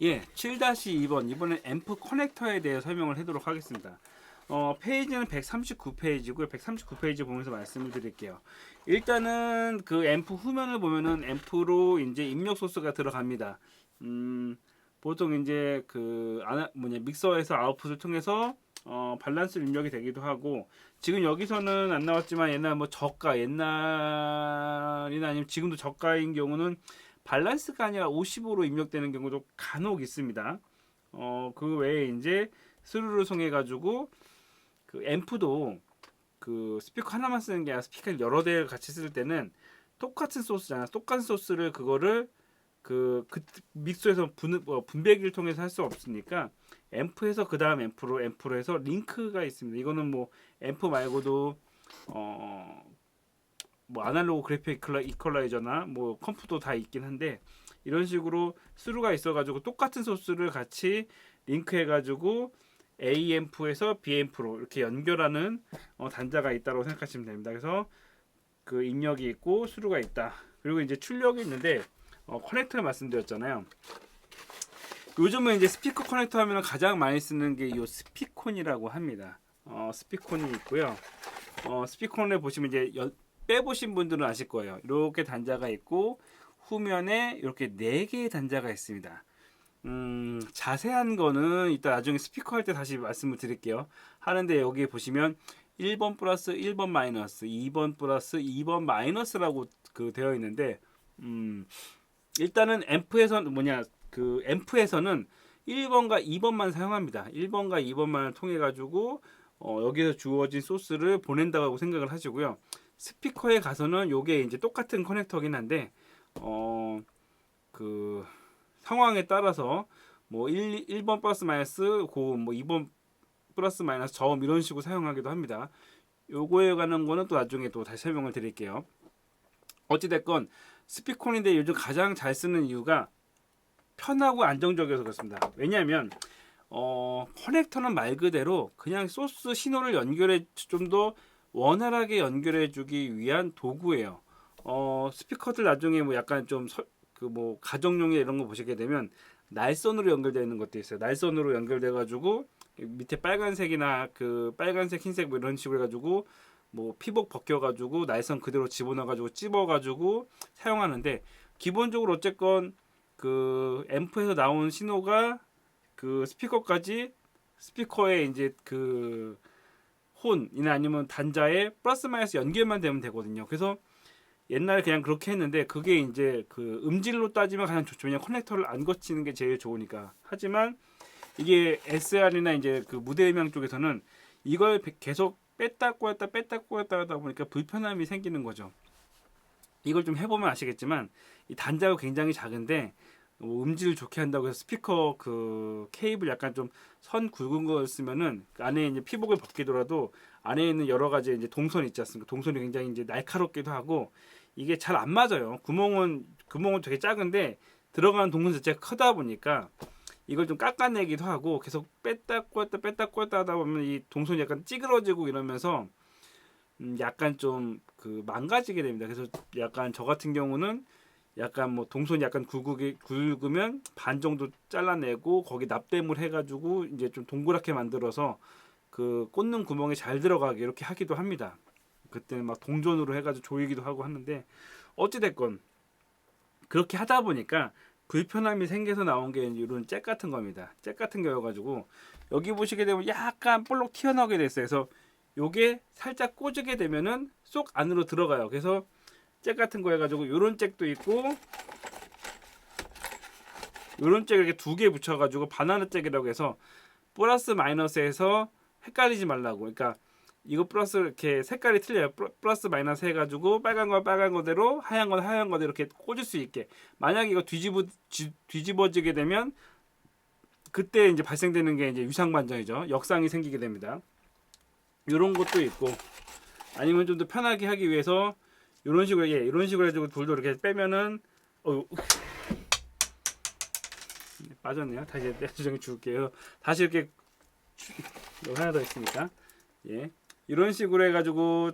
예, 7-2번 이번엔 앰프 커넥터에 대해 설명을 하도록 하겠습니다. 페이지는 139페이지고요. 139페이지 보면서 말씀을 드릴게요. 일단은 그 앰프 후면을 보면은 앰프로 이제 입력 소스가 들어갑니다. 보통 이제 그 믹서에서 아웃풋을 통해서 밸런스 입력이 되기도 하고, 지금 여기서는 안 나왔지만 옛날 뭐 저가, 옛날이나 아니면 지금도 저가인 경우는 밸런스가 아니라 50으로 입력되는 경우도 간혹 있습니다. 그 외에 이제 스루를 통해 가지고 그 앰프도 그 스피커 하나만 쓰는 게 아니라 스피커를 여러 대를 같이 쓸 때는 똑같은 소스잖아. 똑같은 소스를 그거를 그 믹서에서 분배기를 통해서 할 수 없으니까 앰프에서 그 다음 앰프로 해서 링크가 있습니다. 이거는 뭐 앰프 말고도 뭐 아날로그 그래픽 이퀄라이저나 뭐 컴퓨터 다 있긴 한데, 이런 식으로 스루가 있어가지고 똑같은 소스를 같이 링크해가지고 A앰프에서 B앰프로 이렇게 연결하는 단자가 있다고 생각하시면 됩니다. 그래서 그 입력이 있고 스루가 있다. 그리고 이제 출력이 있는데 커넥터 말씀드렸잖아요. 요즘은 이제 스피커 커넥터 하면 가장 많이 쓰는 게 이 스피콘이라고 합니다. 스피콘이 있고요. 스피콘을 보시면 이제 빼보신 분들은 아실 거예요. 이렇게 단자가 있고 후면에 이렇게 4개의 단자가 있습니다. 자세한 거는 이따 나중에 스피커 할 때 다시 말씀을 드릴게요. 하는데 여기 보시면 1번 플러스 1번 마이너스, 2번 플러스 2번 마이너스라고 그 되어 있는데, 일단은 앰프에서는 1번과 2번만 사용합니다. 1번과 2번만을 통해 가지고 여기서 주어진 소스를 보낸다고 생각을 하시고요. 스피커에 가서는 요게 이제 똑같은 커넥터긴 한데 그 상황에 따라서 뭐 1번 플러스 마이너스 고뭐 2번 플러스 마이너스 저음 이런 식으로 사용하기도 합니다. 요거에 관한 거는 또 나중에 또 다시 설명을 드릴게요. 어찌됐건 스피콘인데 요즘 가장 잘 쓰는 이유가 편하고 안정적이어서 그렇습니다. 왜냐하면 커넥터는 말 그대로 그냥 소스 신호를 연결해 좀 더 원활하게 연결해 주기 위한 도구예요. 스피커들 나중에 뭐 약간 좀 그 뭐 가정용에 이런 거 보시게 되면 날선으로 연결되어 있는 것도 있어요. 날선으로 연결돼 가지고 밑에 빨간색이나 그 빨간색, 흰색 뭐 이런 식으로 해 가지고 뭐 피복 벗겨 가지고 날선 그대로 집어넣어 가지고 찝어 가지고 사용하는데, 기본적으로 어쨌건 그 앰프에서 나온 신호가 그 스피커까지, 스피커에 이제 그 혼이나 아니면 단자에 플러스 마이너스 연결만 되면 되거든요. 그래서 옛날에 그냥 그렇게 했는데 그게 이제 그 음질로 따지면 가장 좋죠. 왜냐 커넥터를 안 거치는 게 제일 좋으니까. 하지만 이게 SR이나 이제 그 무대 음향 쪽에서는 이걸 계속 뺐다 꽂았다 뺐다 꽂았다 하다 보니까 불편함이 생기는 거죠. 이걸 좀 해보면 아시겠지만 이 단자가 굉장히 작은데 뭐 음질을 좋게 한다고 해서 스피커 그 케이블 약간 좀 선 굵은 거 쓰면은 그 안에 이제 피복을 벗기더라도 안에 있는 여러 가지 이제 동선 있지 않습니까? 동선이 굉장히 이제 날카롭기도 하고 이게 잘 안 맞아요. 구멍은 되게 작은데 들어가는 동선 자체가 크다 보니까 이걸 좀 깎아내기도 하고 계속 뺐다 꽂았다 하다 보면 이 동선이 약간 찌그러지고 이러면서 약간 좀 그 망가지게 됩니다. 그래서 약간 저 같은 경우는 약간 뭐 동선이 약간 굵으면 반 정도 잘라내고 거기 납땜을 해가지고 이제 좀 동그랗게 만들어서 그 꽂는 구멍에 잘 들어가게 이렇게 하기도 합니다. 그때는 막 동전으로 해가지고 조이기도 하고 하는데, 어찌됐건 그렇게 하다 보니까 불편함이 생겨서 나온 게 이런 잭 같은 겁니다. 잭 같은 거여가지고 여기 보시게 되면 약간 볼록 튀어나오게 됐어요. 그래서 요게 살짝 꽂게 되면은 쏙 안으로 들어가요. 그래서 잭 같은 거 해가지고 요런 잭도 있고 요런 잭 이렇게 2개 붙여가지고 바나나 잭이라고 해서 플러스 마이너스에서 헷갈리지 말라고. 그러니까 이거 플러스 이렇게 색깔이 틀려요. 플러스 마이너스 해가지고 빨간 건 빨간 거대로 하얀 건 하얀 거대로 이렇게 꽂을 수 있게. 만약 이거 뒤집어지게 되면 그때 이제 발생되는 게 이제 유상반전이죠. 역상이 생기게 됩니다. 이런 것도 있고, 아니면 좀 더 편하게 하기 위해서 이런 식으로 이런 식으로 해가지고 돌도 이렇게 빼면은 빠졌네요. 다시 내주정해 줄게요. 다시 이렇게 여기 하나 더 있으니까 이런 식으로 해가지고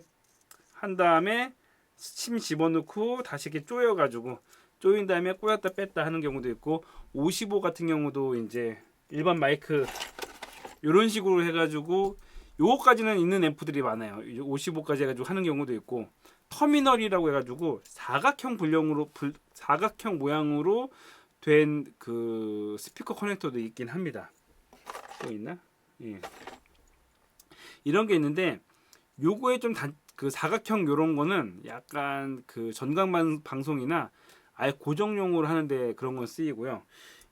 한 다음에 침 집어넣고 다시 이렇게 조여가지고 조인 다음에 꼬였다 뺐다 하는 경우도 있고, 55 같은 경우도 이제 일반 마이크 이런 식으로 해가지고 요거까지는 있는 앰프들이 많아요. 55까지 해가지고 하는 경우도 있고, 터미널이라고 해가지고 사각형 모양으로 된 그 스피커 커넥터도 있긴 합니다. 또 있나? 예. 이런 게 있는데, 요거에 좀 그 사각형 요런 거는 약간 그 전광 방송이나 아예 고정용으로 하는데 그런 건 쓰이고요.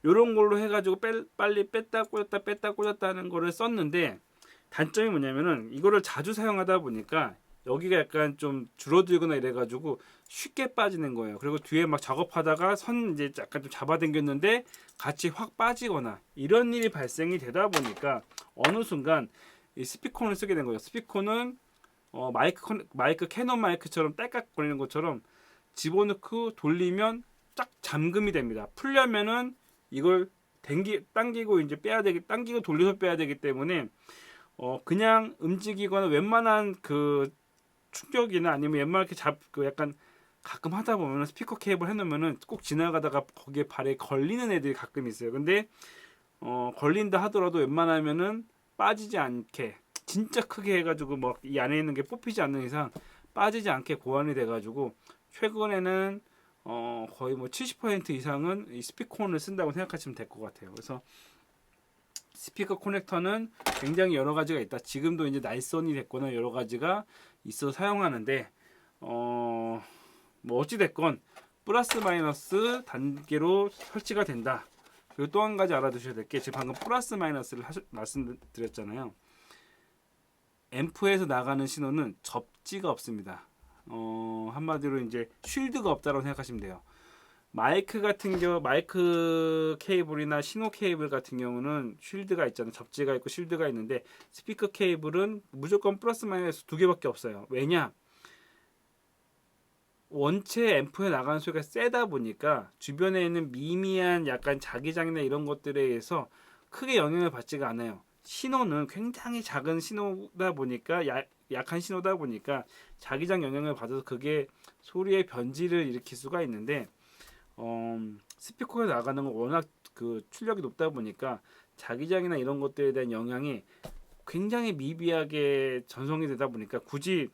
요런 걸로 해가지고 빨리 뺐다 꽂았다 하는 거를 썼는데, 단점이 뭐냐면은 이거를 자주 사용하다 보니까 여기가 약간 좀 줄어들거나 이래가지고 쉽게 빠지는 거예요. 그리고 뒤에 막 작업하다가 선 이제 약간 좀 잡아당겼는데 같이 확 빠지거나 이런 일이 발생이 되다 보니까 어느 순간 이 스피커를 쓰게 된 거예요. 스피커는 마이크 캐논 마이크처럼 딸깍 거리는 것처럼 집어넣고 돌리면 쫙 잠금이 됩니다. 풀려면은 이걸 당기고 이제 당기고 돌려서 빼야 되기 때문에 그냥 움직이거나 웬만한 그 충격이나 아니면 웬만한 그 약간 가끔 하다 보면 스피커 케이블 해놓으면은 꼭 지나가다가 거기에 발에 걸리는 애들이 가끔 있어요. 근데 걸린다 하더라도 웬만하면은 빠지지 않게 진짜 크게 해가지고 뭐 이 안에 있는 게 뽑히지 않는 이상 빠지지 않게 고안이 돼가지고 최근에는 거의 뭐 70% 이상은 이 스피커를 쓴다고 생각하시면 될 것 같아요. 그래서 스피커 커넥터는 굉장히 여러 가지가 있다. 지금도 이제 날선이 됐거나 여러 가지가 있어 사용하는데 뭐 어찌 됐건 플러스 마이너스 단계로 설치가 된다. 그리고 또 한 가지 알아두셔야 될 게 지금 방금 플러스 마이너스를 말씀드렸잖아요. 앰프에서 나가는 신호는 접지가 없습니다. 한마디로 이제 쉴드가 없다고 생각하시면 돼요. 마이크 케이블이나 신호 케이블 같은 경우는 쉴드가 있잖아요. 접지가 있고 쉴드가 있는데 스피커 케이블은 무조건 플러스 마이너스 두 개밖에 없어요. 왜냐? 원체 앰프에 나가는 소리가 세다 보니까 주변에 있는 미미한 약간 자기장이나 이런 것들에 의해서 크게 영향을 받지가 않아요. 신호는 굉장히 작은 신호다 보니까 약한 신호다 보니까 자기장 영향을 받아서 그게 소리의 변질을 일으킬 수가 있는데 스피커에 나가는 건 워낙 그 출력이 높다 보니까 자기장이나 이런 것들에 대한 영향이 굉장히 미비하게 전송이 되다 보니까 굳이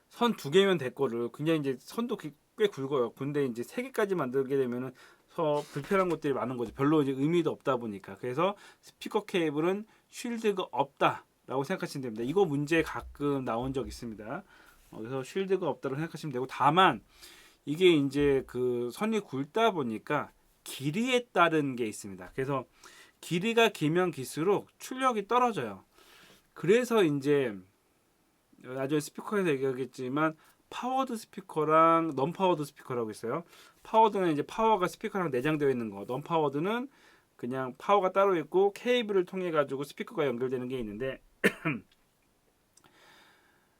선 두 개면 될 거를 굉장히 이제 선도 꽤 굵어요. 근데 이제 세 개까지 만들게 되면은 불편한 것들이 많은 거죠. 별로 이제 의미도 없다 보니까. 그래서 스피커 케이블은 쉴드가 없다라고 생각하시면 됩니다. 이거 문제 가끔 나온 적 있습니다. 그래서 쉴드가 없다고 생각하시면 되고, 다만 이게 이제 그 선이 굵다 보니까 길이에 따른 게 있습니다. 그래서 길이가 길면 길수록 출력이 떨어져요. 그래서 이제 나중에 스피커에서 얘기하겠지만 파워드 스피커랑 넌 파워드 스피커라고 있어요. 파워드는 이제 파워가 스피커랑 내장되어 있는 거. 넌 파워드는 그냥 파워가 따로 있고 케이블을 통해 가지고 스피커가 연결되는 게 있는데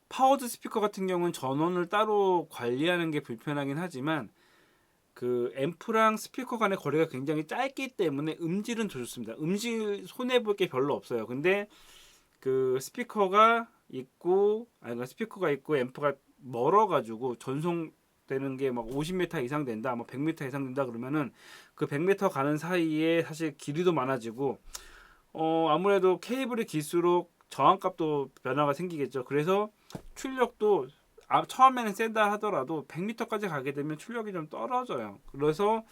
파워드 스피커 같은 경우는 전원을 따로 관리하는 게 불편하긴 하지만 그 앰프랑 스피커 간의 거리가 굉장히 짧기 때문에 음질은 더 좋습니다. 음질 손해 볼 게 별로 없어요. 근데 그 스피커가 있고 앰프가 멀어 가지고 전송되는 게 막 50m 이상 된다, 뭐 100m 이상 된다 그러면은 그 100m 가는 사이에 사실 길이도 많아지고 아무래도 케이블이 길수록 저항값도 변화가 생기겠죠. 그래서 출력도 처음에는 센다 하더라도 100m까지 가게 되면 출력이 좀 떨어져요. 그래서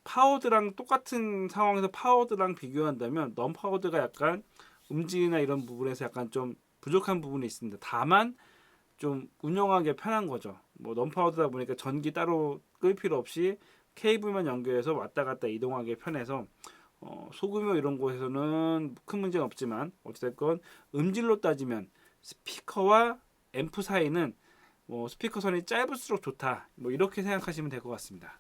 파워드랑 똑같은 상황에서 파워드랑 비교한다면 넌 파워드가 약간 음질이나 이런 부분에서 약간 좀 부족한 부분이 있습니다. 다만 좀 운영하기 편한 거죠. 뭐 넌파워드다 보니까 전기 따로 끌 필요 없이 케이블만 연결해서 왔다 갔다 이동하기 편해서 소규모 이런 곳에서는 큰 문제는 없지만 어쨌든 음질로 따지면 스피커와 앰프 사이는 뭐 스피커 선이 짧을수록 좋다. 뭐 이렇게 생각하시면 될 것 같습니다.